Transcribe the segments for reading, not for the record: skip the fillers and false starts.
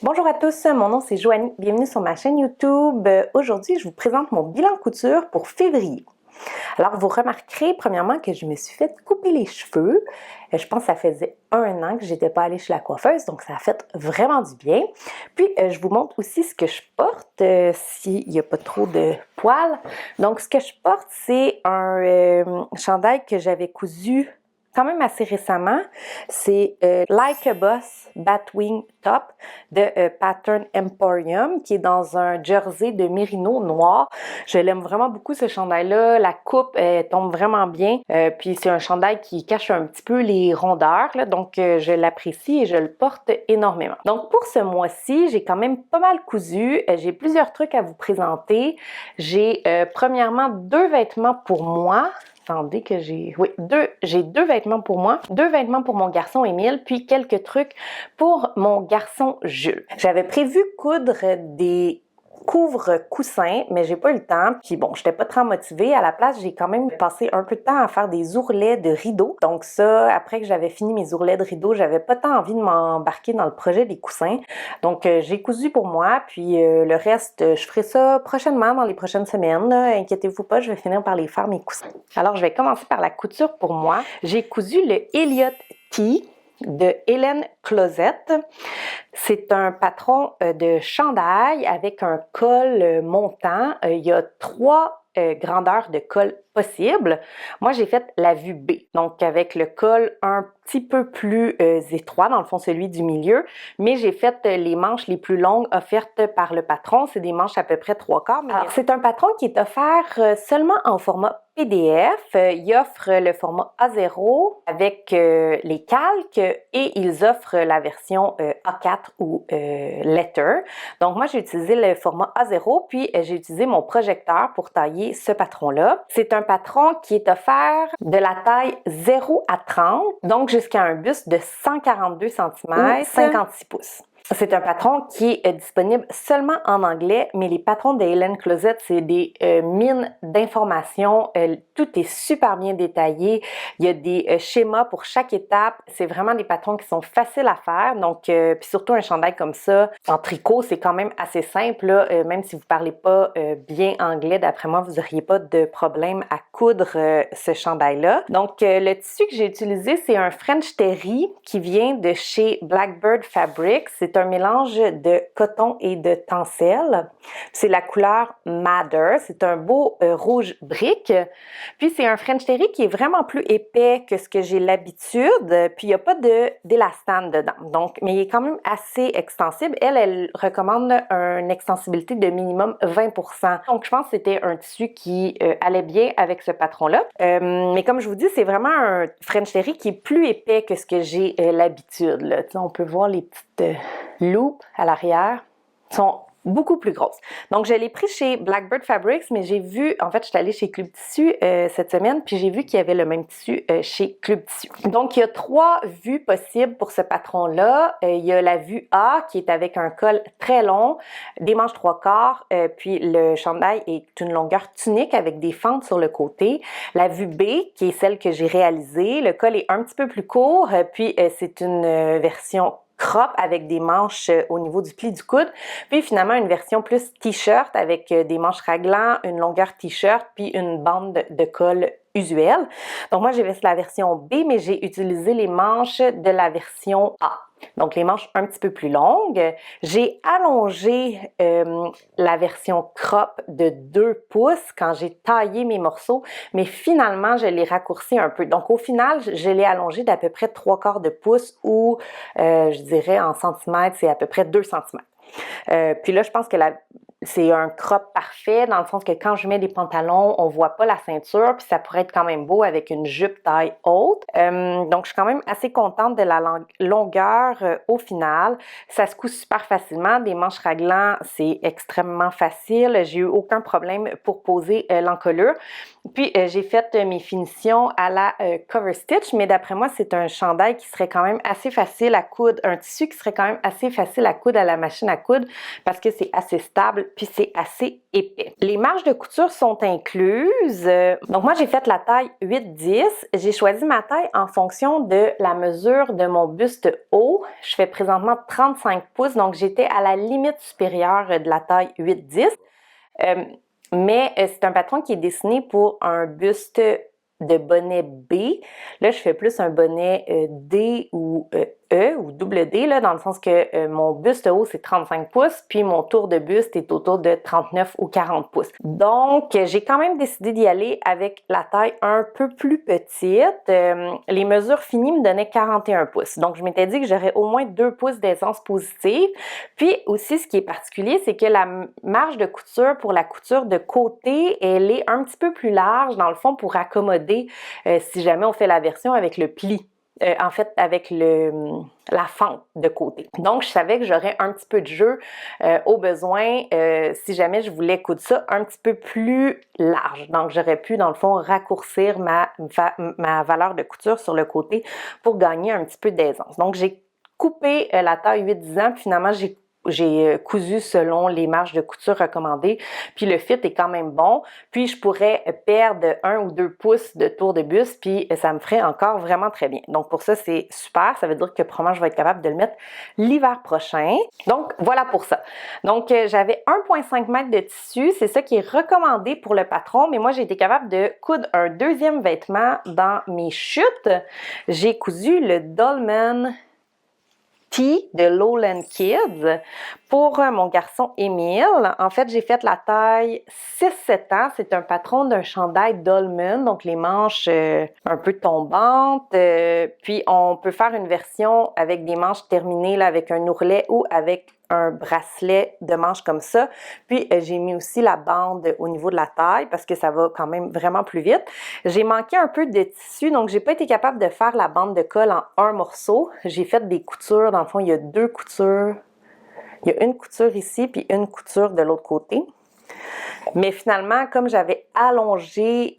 Bonjour à tous, mon nom c'est Joanie, bienvenue sur ma chaîne YouTube. Aujourd'hui, je vous présente mon bilan couture pour février. Alors, vous remarquerez premièrement que je me suis fait couper les cheveux. Je pense que ça faisait 1 an que j'étais pas allée chez la coiffeuse, donc ça a fait vraiment du bien. Puis, je vous montre aussi ce que je porte, s'il n'y a pas trop de poils. Donc, ce que je porte, c'est un chandail que j'avais cousu quand même assez récemment. C'est Like a Boss Batwing Top de Pattern Emporium qui est dans un jersey de mérino noir. Je l'aime vraiment beaucoup ce chandail-là. La coupe tombe vraiment bien. Puis c'est un chandail qui cache un petit peu les rondeurs, là, donc je l'apprécie et je le porte énormément. Donc pour ce mois-ci, j'ai quand même pas mal cousu. J'ai plusieurs trucs à vous présenter. J'ai premièrement 2 vêtements pour moi. Attendez que j'ai deux vêtements pour moi, 2 vêtements pour mon garçon Émile, puis quelques trucs pour mon garçon Jules. J'avais prévu coudre des couvre-coussins, mais j'ai pas eu le temps. Puis bon, j'étais pas très motivée. À la place, j'ai quand même passé un peu de temps à faire des ourlets de rideaux. Donc ça, après que j'avais fini mes ourlets de rideaux, j'avais pas tant envie de m'embarquer dans le projet des coussins. Donc j'ai cousu pour moi, puis le reste, je ferai ça prochainement, dans les prochaines semaines. Inquiétez-vous pas, je vais finir par les faire, mes coussins. Alors, je vais commencer par la couture pour moi. J'ai cousu le Elliot T de Hélène Closet. C'est un patron de chandail avec un col montant. Il y a 3 grandeurs de col possibles. Moi, j'ai fait la vue B, donc avec le col un petit peu plus étroit, dans le fond celui du milieu, mais j'ai fait les manches les plus longues offertes par le patron. C'est des manches à peu près 3/4. Alors, c'est un patron qui est offert seulement en format PDF. Il offre le format A0 avec les calques et ils offrent la version A4 ou Letter. Donc moi, j'ai utilisé le format A0 puis j'ai utilisé mon projecteur pour tailler ce patron-là. C'est un patron qui est offert de la taille 0 à 30, donc jusqu'à un buste de 142 cm, 56 pouces. C'est un patron qui est disponible seulement en anglais, mais les patrons de Hélène Closet, c'est des mines d'informations. Tout est super bien détaillé. Il y a des schémas pour chaque étape. C'est vraiment des patrons qui sont faciles à faire. Donc, puis surtout un chandail comme ça, en tricot, c'est quand même assez simple. Là. Même si vous parlez pas bien anglais, d'après moi, vous n'auriez pas de problème à coudre ce chandail-là. Donc, le tissu que j'ai utilisé, c'est un French Terry qui vient de chez Blackbird Fabrics. C'est un mélange de coton et de tencel. C'est la couleur Madder. C'est un beau rouge brique. Puis c'est un French Terry qui est vraiment plus épais que ce que j'ai l'habitude. Puis il n'y a pas d'élastane dedans. Donc, mais il est quand même assez extensible. Elle recommande une extensibilité de minimum 20%. Donc je pense que c'était un tissu qui allait bien avec ce patron-là. Mais comme je vous dis, c'est vraiment un French Terry qui est plus épais que ce que j'ai l'habitude. Là. On peut voir les petites loupes à l'arrière. Sont beaucoup plus grosses. Donc, je l'ai pris chez Blackbird Fabrics, mais j'ai vu, en fait, je suis allée chez Club Tissu cette semaine, puis j'ai vu qu'il y avait le même tissu chez Club Tissu. Donc, il y a 3 vues possibles pour ce patron-là. Il y a la vue A, qui est avec un col très long, des manches 3/4, puis le chandail est une longueur tunique avec des fentes sur le côté. La vue B, qui est celle que j'ai réalisée, le col est un petit peu plus court, puis c'est une version crop avec des manches au niveau du pli du coude, puis finalement une version plus t-shirt avec des manches raglan, une longueur t-shirt, puis une bande de col usuelle. Donc moi j'ai fait la version B, mais j'ai utilisé les manches de la version A. Donc les manches un petit peu plus longues. J'ai allongé la version crop de 2 pouces quand j'ai taillé mes morceaux, mais finalement je l'ai raccourci un peu. Donc au final, je l'ai allongé d'à peu près 3/4 de pouce ou je dirais en centimètres, c'est à peu près 2 cm. Puis là, je pense que c'est un crop parfait dans le sens que quand je mets des pantalons, on voit pas la ceinture, puis ça pourrait être quand même beau avec une jupe taille haute. Donc, je suis quand même assez contente de la longueur au final. Ça se coud super facilement. Des manches raglan, c'est extrêmement facile. J'ai eu aucun problème pour poser l'encolure. Puis, j'ai fait mes finitions à la cover stitch, mais d'après moi, c'est un chandail qui serait quand même assez facile à coudre, un tissu qui serait quand même assez facile à coudre à la machine à coudre parce que c'est assez stable puis c'est assez épais. Les marges de couture sont incluses. Donc moi, j'ai fait la taille 8-10. J'ai choisi ma taille en fonction de la mesure de mon buste haut. Je fais présentement 35 pouces, donc j'étais à la limite supérieure de la taille 8-10. Mais c'est un patron qui est dessiné pour un buste de bonnet B. Là, je fais plus un bonnet D ou E ou double D, là, dans le sens que mon buste haut, c'est 35 pouces, puis mon tour de buste est autour de 39 ou 40 pouces. Donc, j'ai quand même décidé d'y aller avec la taille un peu plus petite. Les mesures finies me donnaient 41 pouces. Donc, je m'étais dit que j'aurais au moins 2 pouces d'aisance positive. Puis aussi, ce qui est particulier, c'est que la marge de couture pour la couture de côté, elle est un petit peu plus large, dans le fond, pour accommoder si jamais on fait la version avec le pli. En fait, avec la fente de côté. Donc, je savais que j'aurais un petit peu de jeu au besoin si jamais je voulais coudre ça un petit peu plus large. Donc, j'aurais pu, dans le fond, raccourcir ma valeur de couture sur le côté pour gagner un petit peu d'aisance. Donc, j'ai coupé la taille 8-10 ans, puis finalement, j'ai cousu selon les marges de couture recommandées, puis le fit est quand même bon, puis je pourrais perdre 1 ou 2 pouces de tour de buste, puis ça me ferait encore vraiment très bien. Donc pour ça, c'est super, ça veut dire que probablement je vais être capable de le mettre l'hiver prochain. Donc voilà pour ça. Donc j'avais 1,5 m de tissu, c'est ça qui est recommandé pour le patron, mais moi j'ai été capable de coudre un deuxième vêtement dans mes chutes. J'ai cousu le Dolman de Lowland Kids pour mon garçon Émile. En fait, j'ai fait la taille 6-7 ans. C'est un patron d'un chandail Dolman, donc les manches un peu tombantes. Puis on peut faire une version avec des manches terminées là, avec un ourlet ou avec un bracelet de manches comme ça. Puis j'ai mis aussi la bande au niveau de la taille parce que ça va quand même vraiment plus vite. J'ai manqué un peu de tissu, donc j'ai pas été capable de faire la bande de colle en un morceau. J'ai fait des coutures. Dans le fond, il y a 2 coutures. Il y a une couture ici puis une couture de l'autre côté. Mais finalement, comme j'avais allongé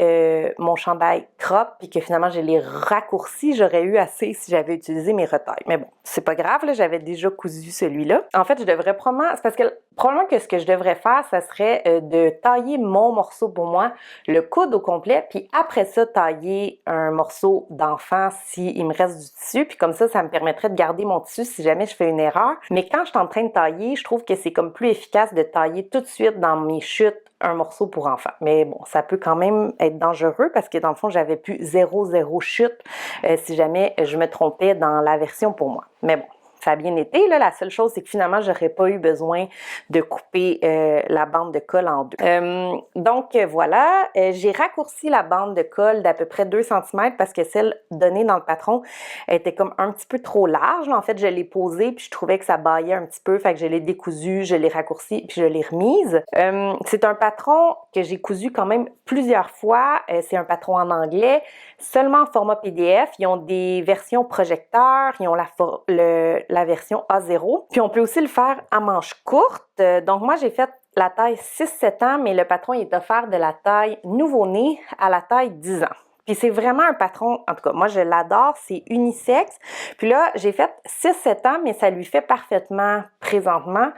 mon chandail crop puis que finalement je l'ai raccourci, j'aurais eu assez si j'avais utilisé mes retailles. Mais bon, c'est pas grave, là, j'avais déjà cousu celui-là. En fait, je devrais probablement, c'est parce que probablement que ce que je devrais faire, ça serait de tailler mon morceau pour moi, le coudre au complet, puis après ça, tailler un morceau d'enfant s'il me reste du tissu, puis comme ça me permettrait de garder mon tissu si jamais je fais une erreur. Mais quand je suis en train de tailler, je trouve que c'est comme plus efficace de tailler tout de suite dans mes chutes un morceau pour enfant. Mais bon, ça peut quand même être dangereux parce que dans le fond, j'avais plus 0 chute si jamais je me trompais dans la version pour moi. Mais bon, ça a bien été. Là, la seule chose, c'est que finalement, j'aurais pas eu besoin de couper la bande de colle en deux. Donc voilà, j'ai raccourci la bande de colle d'à peu près 2 cm parce que celle donnée dans le patron était comme un petit peu trop large. En fait, je l'ai posée puis je trouvais que ça baillait un petit peu. Fait que je l'ai décousue, je l'ai raccourcie puis je l'ai remise. C'est un patron que j'ai cousu quand même plusieurs fois. C'est un patron en anglais, seulement en format PDF. Ils ont des versions projecteurs, ils ont la version A0. Puis on peut aussi le faire à manches courtes. Donc moi, j'ai fait la taille 6-7 ans, mais le patron il est offert de la taille nouveau-né à la taille 10 ans. Puis c'est vraiment un patron, en tout cas, moi je l'adore, c'est unisexe. Puis là, j'ai fait 6-7 ans, mais ça lui fait parfaitement présentement.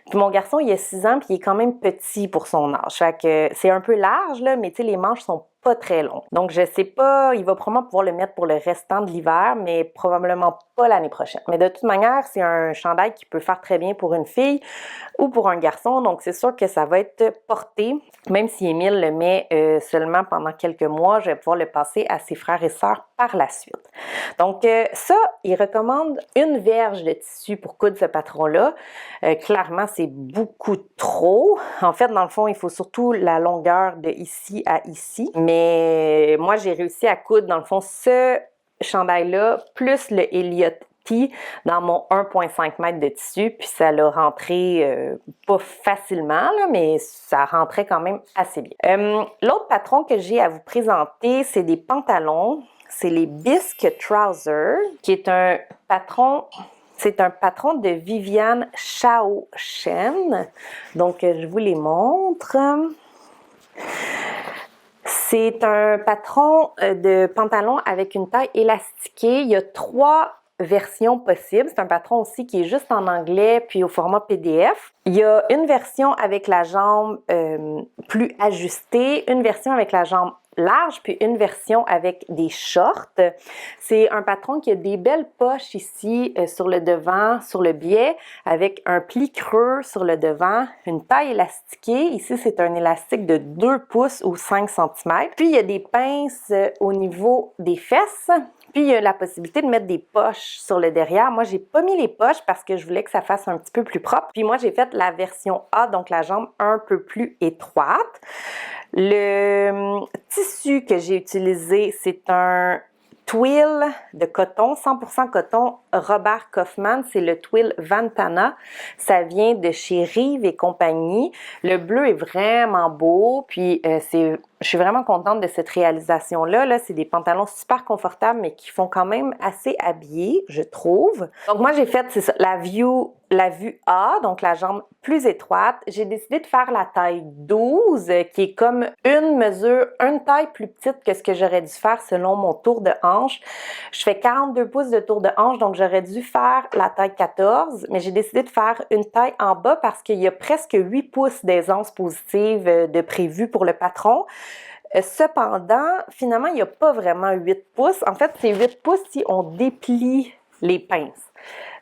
Puis mon garçon, il a 6 ans, puis il est quand même petit pour son âge. Fait que c'est un peu large, là, mais tu sais, les manches sont pas très longs. Donc je sais pas, il va probablement pouvoir le mettre pour le restant de l'hiver, mais probablement pas l'année prochaine. Mais de toute manière, c'est un chandail qui peut faire très bien pour une fille ou pour un garçon, donc c'est sûr que ça va être porté. Même si Émile le met seulement pendant quelques mois, je vais pouvoir le passer à ses frères et sœurs par la suite. Donc ça, il recommande une verge de tissu pour coudre ce patron-là. Clairement, c'est beaucoup trop. En fait, dans le fond, il faut surtout la longueur de ici à ici. Mais moi, j'ai réussi à coudre, dans le fond, ce chandail-là, plus le Elliott dans mon 1,5 m de tissu, puis ça l'a rentré pas facilement, là, mais ça rentrait quand même assez bien. L'autre patron que j'ai à vous présenter, c'est des pantalons. C'est les Bisque Trousers, qui est un patron... C'est un patron de Viviane Chao Chen. Donc, je vous les montre. C'est un patron de pantalon avec une taille élastiquée. Il y a 3 versions possibles. C'est un patron aussi qui est juste en anglais puis au format PDF. Il y a une version avec la jambe plus ajustée, une version avec la jambe large, puis une version avec des shorts. C'est un patron qui a des belles poches ici sur le devant, sur le biais, avec un pli creux sur le devant, une taille élastiquée. Ici, c'est un élastique de 2 pouces ou 5 cm. Puis, il y a des pinces au niveau des fesses. Puis, il y a la possibilité de mettre des poches sur le derrière. Moi, j'ai pas mis les poches parce que je voulais que ça fasse un petit peu plus propre. Puis moi, j'ai fait la version A, donc la jambe un peu plus étroite. Le tissu que j'ai utilisé, c'est un twill de coton, 100% coton Robert Kaufmann, c'est le twill Ventana. Ça vient de chez Rive et compagnie. Le bleu est vraiment beau, puis je suis vraiment contente de cette réalisation-là. Là, c'est des pantalons super confortables, mais qui font quand même assez habillés, je trouve. Donc moi, j'ai fait, c'est ça, la vue A, donc la jambe plus étroite. J'ai décidé de faire la taille 12, qui est comme une taille plus petite que ce que j'aurais dû faire selon mon tour de hanche. Je fais 42 pouces de tour de hanche, donc j'aurais dû faire la taille 14, mais j'ai décidé de faire une taille en bas parce qu'il y a presque 8 pouces d'aisance positive de prévu pour le patron. Cependant, finalement, il n'y a pas vraiment 8 pouces. En fait, c'est 8 pouces si on déplie les pinces.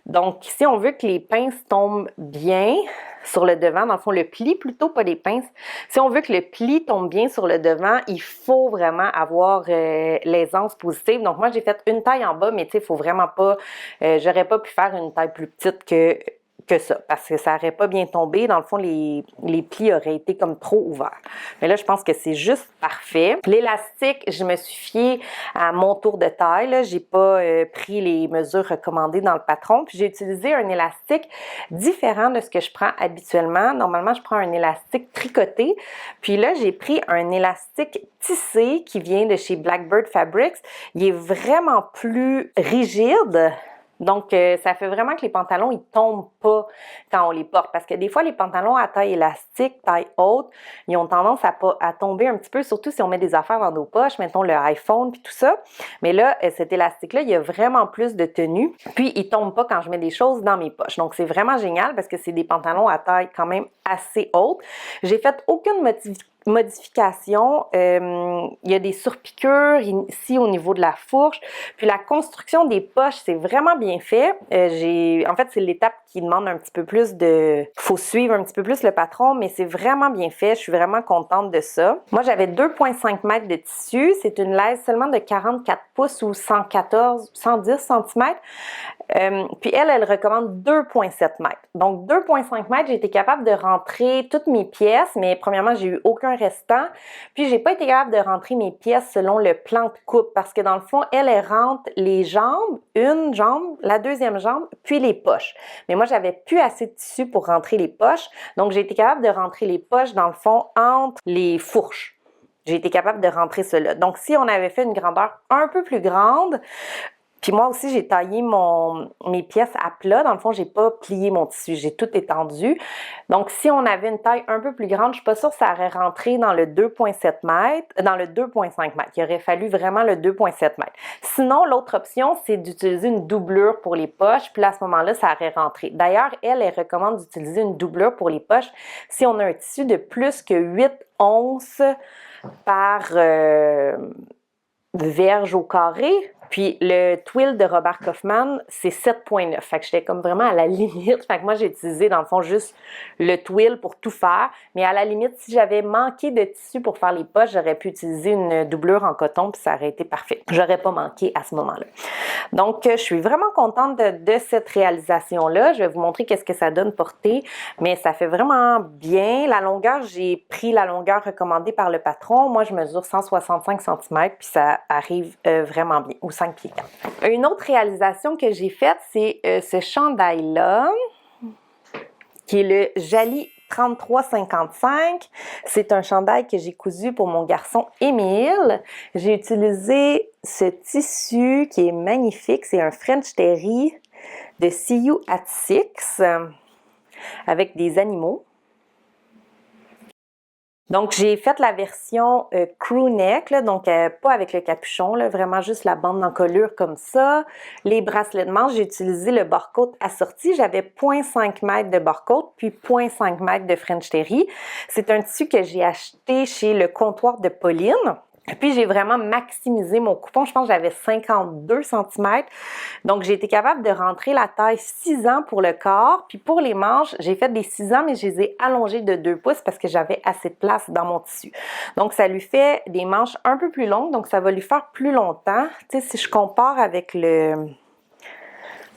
Donc, si on veut que les pinces tombent bien sur le devant, dans le fond, le pli plutôt, pas les pinces. Si on veut que le pli tombe bien sur le devant, il faut vraiment avoir l'aisance positive. Donc, moi, j'ai fait une taille en bas, mais tu sais, il faut vraiment pas... j'aurais pas pu faire une taille plus petite que ça, parce que ça n'aurait pas bien tombé. Dans le fond, les plis auraient été comme trop ouverts. Mais là, je pense que c'est juste parfait. L'élastique, je me suis fiée à mon tour de taille. J'ai pas pris les mesures recommandées dans le patron. Puis j'ai utilisé un élastique différent de ce que je prends habituellement. Normalement, je prends un élastique tricoté. Puis là, j'ai pris un élastique tissé qui vient de chez Blackbird Fabrics. Il est vraiment plus rigide. Donc, ça fait vraiment que les pantalons, ils tombent pas quand on les porte. Parce que des fois, les pantalons à taille élastique, taille haute, ils ont tendance à tomber un petit peu, surtout si on met des affaires dans nos poches, mettons le iPhone puis tout ça. Mais là, cet élastique-là, il y a vraiment plus de tenue. Puis, il tombe pas quand je mets des choses dans mes poches. Donc, c'est vraiment génial parce que c'est des pantalons à taille quand même assez haute. J'ai fait aucune modification. Il y a des surpiqûres ici au niveau de la fourche. Puis la construction des poches, c'est vraiment bien fait. En fait, c'est l'étape qui demande un petit peu plus faut suivre un petit peu plus le patron, mais c'est vraiment bien fait. Je suis vraiment contente de ça. Moi, j'avais 2,5 mètres de tissu. C'est une laise seulement de 44 pouces ou 110 cm. Puis elle recommande 2,7 mètres. Donc 2,5 mètres, j'ai été capable de rentrer toutes mes pièces, mais premièrement, j'ai eu aucun restant. Puis j'ai pas été capable de rentrer mes pièces selon le plan de coupe parce que dans le fond, elle rentre les jambes, une jambe, la deuxième jambe, puis les poches. Mais moi, j'avais plus assez de tissu pour rentrer les poches. Donc j'ai été capable de rentrer les poches dans le fond entre les fourches. J'ai été capable de rentrer cela. Donc si on avait fait une grandeur un peu plus grande, puis moi aussi, j'ai taillé mes pièces à plat. Dans le fond, j'ai pas plié mon tissu, j'ai tout étendu. Donc, si on avait une taille un peu plus grande, je suis pas sûre que ça aurait rentré dans le 2,7 mètres, dans le 2,5 mètres. Il aurait fallu vraiment le 2,7 mètres. Sinon, l'autre option, c'est d'utiliser une doublure pour les poches. Puis là, à ce moment-là, ça aurait rentré. D'ailleurs, elle recommande d'utiliser une doublure pour les poches si on a un tissu de plus que 8 onces par verge au carré. Puis le twill de Robert Kaufmann, c'est 7,9. Fait que j'étais comme vraiment à la limite. Fait que moi, j'ai utilisé dans le fond juste le twill pour tout faire. Mais à la limite, si j'avais manqué de tissu pour faire les poches, j'aurais pu utiliser une doublure en coton puis ça aurait été parfait. J'aurais pas manqué à ce moment-là. Donc, je suis vraiment contente de cette réalisation-là. Je vais vous montrer qu'est-ce que ça donne porter. Mais ça fait vraiment bien. La longueur, j'ai pris la longueur recommandée par le patron. Moi, je mesure 165 cm puis ça arrive vraiment bien. Ou 5 pieds 4. Une autre réalisation que j'ai faite, c'est ce chandail-là, qui est le Jali 33,55. C'est un chandail que j'ai cousu pour mon garçon Émile. J'ai utilisé ce tissu qui est magnifique. C'est un French Terry de See at Six avec des animaux. Donc, j'ai fait la version crew neck, là, donc pas avec le capuchon, là, vraiment juste la bande d'encolure comme ça. Les bracelets de manche, j'ai utilisé le bord-côte assorti. J'avais 0,5 m de bord-côte, puis 0,5 m de French Terry. C'est un tissu que j'ai acheté chez le comptoir de Pauline. Puis, j'ai vraiment maximisé mon coupon. Je pense que j'avais 52 cm. Donc, j'ai été capable de rentrer la taille 6 ans pour le corps. Puis, pour les manches, j'ai fait des 6 ans, mais je les ai allongées de 2 pouces parce que j'avais assez de place dans mon tissu. Donc, ça lui fait des manches un peu plus longues. Donc, ça va lui faire plus longtemps. Tu sais, si je compare avec le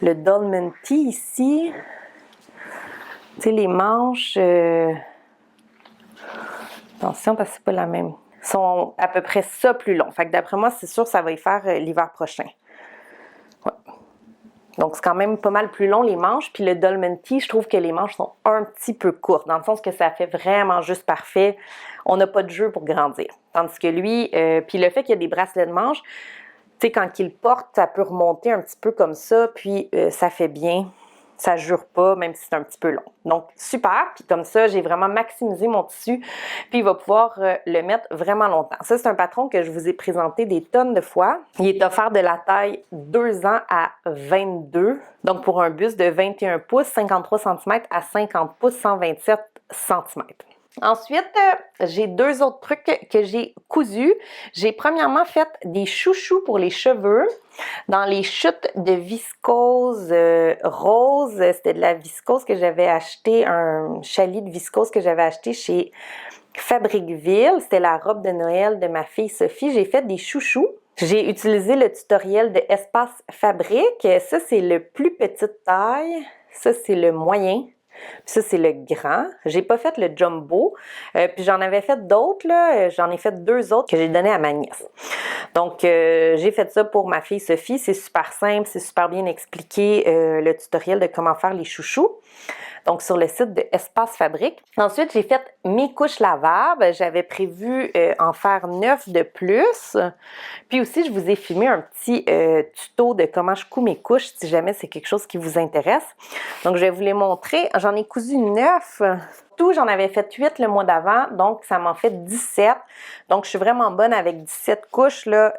Dolman Tee ici, tu sais, les manches... Attention, parce que c'est pas la même... sont à peu près ça plus long. Fait que d'après moi, c'est sûr que ça va y faire l'hiver prochain. Ouais. Donc, c'est quand même pas mal plus long, les manches. Puis le Dolman Tee, je trouve que les manches sont un petit peu courtes, dans le sens que ça fait vraiment juste parfait. On n'a pas de jeu pour grandir. Tandis que lui, puis le fait qu'il y a des bracelets de manches, tu sais, quand il porte, ça peut remonter un petit peu comme ça, puis ça fait bien. Ça jure pas, même si c'est un petit peu long. Donc, super. Puis comme ça, j'ai vraiment maximisé mon tissu. Puis il va pouvoir le mettre vraiment longtemps. Ça, c'est un patron que je vous ai présenté des tonnes de fois. Il est offert de la taille 2 ans à 22. Donc, pour un buste de 21 pouces, 53 cm à 50 pouces, 127 cm. Ensuite, j'ai 2 autres trucs que j'ai cousus. J'ai premièrement fait des chouchous pour les cheveux dans les chutes de viscose rose. C'était de la viscose que j'avais acheté, un chalis de viscose que j'avais acheté chez Fabricville. C'était la robe de Noël de ma fille Sophie. J'ai fait des chouchous. J'ai utilisé le tutoriel de Espace Fabrique. Ça, c'est le plus petite taille. Ça, c'est le moyen. Puis ça, c'est le grand. J'ai pas fait le jumbo. Puis j'en avais fait d'autres, là. J'en ai fait 2 autres que j'ai donné à ma nièce. Donc, j'ai fait ça pour ma fille Sophie. C'est super simple, c'est super bien expliqué, le tutoriel de comment faire les chouchous. Donc, sur le site de Espace Fabrique. Ensuite, j'ai fait mes couches lavables. J'avais prévu en faire 9 de plus. Puis aussi, je vous ai filmé un petit tuto de comment je couds mes couches, si jamais c'est quelque chose qui vous intéresse. Donc, je vais vous les montrer. J'en ai cousu 9. Tout, j'en avais fait 8 le mois d'avant, donc ça m'en fait 17. Donc, je suis vraiment bonne avec 17 couches là,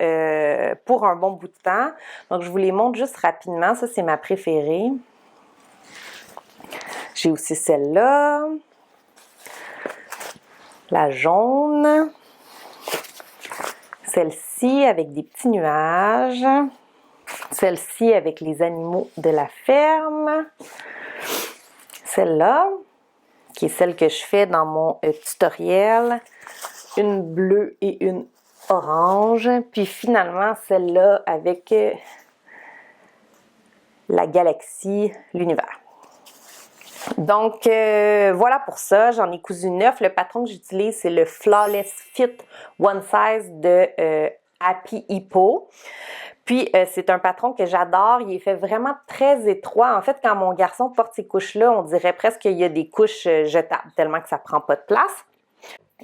pour un bon bout de temps. Donc, je vous les montre juste rapidement. Ça, c'est ma préférée. J'ai aussi celle-là, la jaune, celle-ci avec des petits nuages, celle-ci avec les animaux de la ferme, celle-là, qui est celle que je fais dans mon tutoriel, une bleue et une orange, puis finalement celle-là avec la galaxie, l'univers. Donc, voilà pour ça. J'en ai cousu 9. Le patron que j'utilise, c'est le Flawless Fit One Size de Happy Hippo. Puis, c'est un patron que j'adore. Il est fait vraiment très étroit. En fait, quand mon garçon porte ces couches-là, on dirait presque qu'il y a des couches jetables, tellement que ça prend pas de place.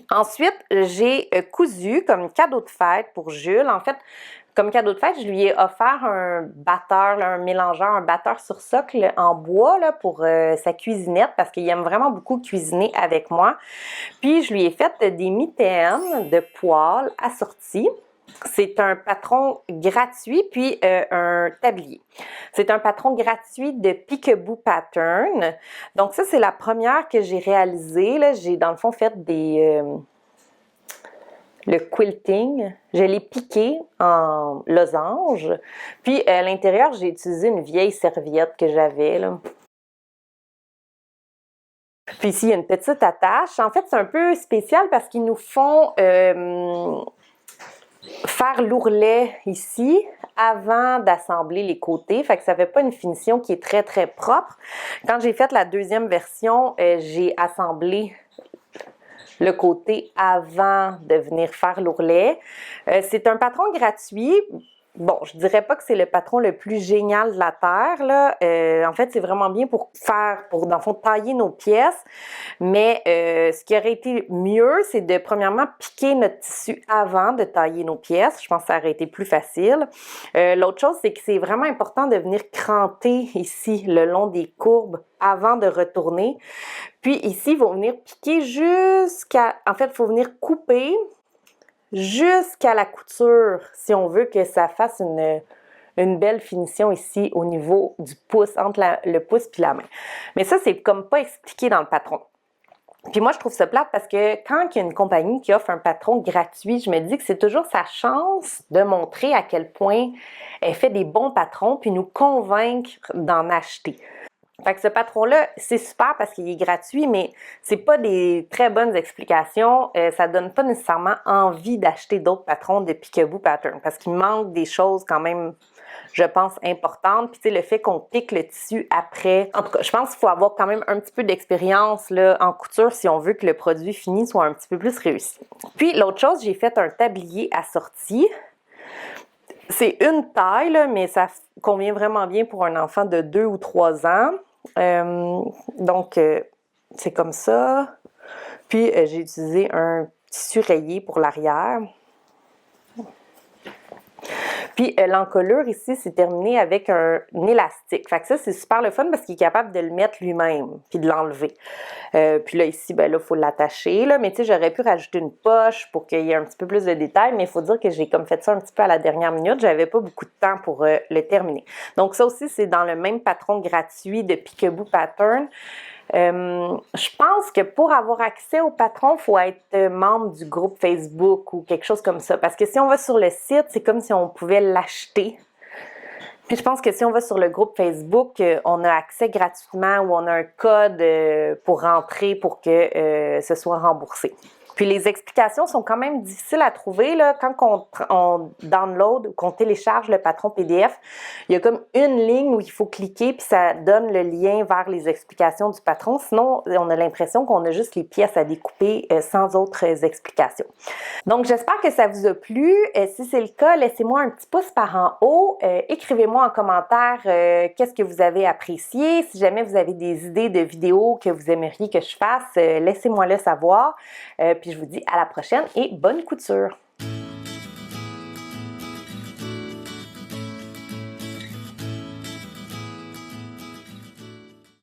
Ensuite, j'ai cousu comme cadeau de fête pour Jules. En fait, comme cadeau de fête, je lui ai offert un batteur, là, un mélangeur, un batteur sur socle en bois là, pour sa cuisinette parce qu'il aime vraiment beaucoup cuisiner avec moi. Puis, je lui ai fait des mitaines de poils assortis. C'est un patron gratuit, puis un tablier. C'est un patron gratuit de Peekaboo Pattern. Donc ça, c'est la première que j'ai réalisée. Là. J'ai dans le fond fait le quilting. Je l'ai piqué en losange. Puis à l'intérieur, j'ai utilisé une vieille serviette que j'avais là. Puis ici, il y a une petite attache. En fait, c'est un peu spécial parce qu'ils nous font faire l'ourlet ici avant d'assembler les côtés. Fait que ça fait pas une finition qui est très, très propre. Quand j'ai fait la deuxième version, j'ai assemblé le côté avant de venir faire l'ourlet. C'est un patron gratuit. bon, je dirais pas que c'est le patron le plus génial de la Terre, là. En fait, c'est vraiment bien pour dans le fond, tailler nos pièces. Mais ce qui aurait été mieux, c'est de, premièrement, piquer notre tissu avant de tailler nos pièces. Je pense que ça aurait été plus facile. L'autre chose, c'est que c'est vraiment important de venir cranter ici, le long des courbes, avant de retourner. Puis ici, il faut venir piquer en fait, il faut venir couper jusqu'à la couture, si on veut que ça fasse une belle finition ici au niveau du pouce, entre le pouce puis la main. Mais ça, c'est comme pas expliqué dans le patron. Puis moi, je trouve ça plate parce que quand il y a une compagnie qui offre un patron gratuit, je me dis que c'est toujours sa chance de montrer à quel point elle fait des bons patrons puis nous convaincre d'en acheter. Fait que ce patron-là, c'est super parce qu'il est gratuit, mais c'est pas des très bonnes explications. Ça donne pas nécessairement envie d'acheter d'autres patrons de Peekaboo Pattern parce qu'il manque des choses quand même, je pense, importantes. Puis tu sais, le fait qu'on pique le tissu après. En tout cas, je pense qu'il faut avoir quand même un petit peu d'expérience là en couture si on veut que le produit fini soit un petit peu plus réussi. Puis l'autre chose, j'ai fait un tablier assorti. C'est une taille, là, mais ça convient vraiment bien pour un enfant de 2 ou 3 ans. Donc, c'est comme ça. Puis, j'ai utilisé un tissu rayé pour l'arrière. Puis, l'encolure ici, c'est terminé avec un élastique. Fait que ça, c'est super le fun parce qu'il est capable de le mettre lui-même puis de l'enlever. Puis là, ici, ben là, il faut l'attacher. Mais tu sais, j'aurais pu rajouter une poche pour qu'il y ait un petit peu plus de détails, mais il faut dire que j'ai comme fait ça un petit peu à la dernière minute. J'avais pas beaucoup de temps pour le terminer. Donc, ça aussi, c'est dans le même patron gratuit de Peekaboo Pattern. Je pense que pour avoir accès au patron, il faut être membre du groupe Facebook ou quelque chose comme ça. Parce que si on va sur le site, c'est comme si on pouvait l'acheter. Puis je pense que si on va sur le groupe Facebook, on a accès gratuitement ou on a un code pour rentrer pour que ce soit remboursé. Puis les explications sont quand même difficiles à trouver là. Quand on download ou qu'on télécharge le patron PDF, il y a comme une ligne où il faut cliquer puis ça donne le lien vers les explications du patron. Sinon, on a l'impression qu'on a juste les pièces à découper sans autres explications. Donc, j'espère que ça vous a plu. Si c'est le cas, laissez-moi un petit pouce par en haut. Écrivez-moi en commentaire qu'est-ce que vous avez apprécié. Si jamais vous avez des idées de vidéos que vous aimeriez que je fasse, laissez-moi le savoir. Puis je vous dis à la prochaine et bonne couture!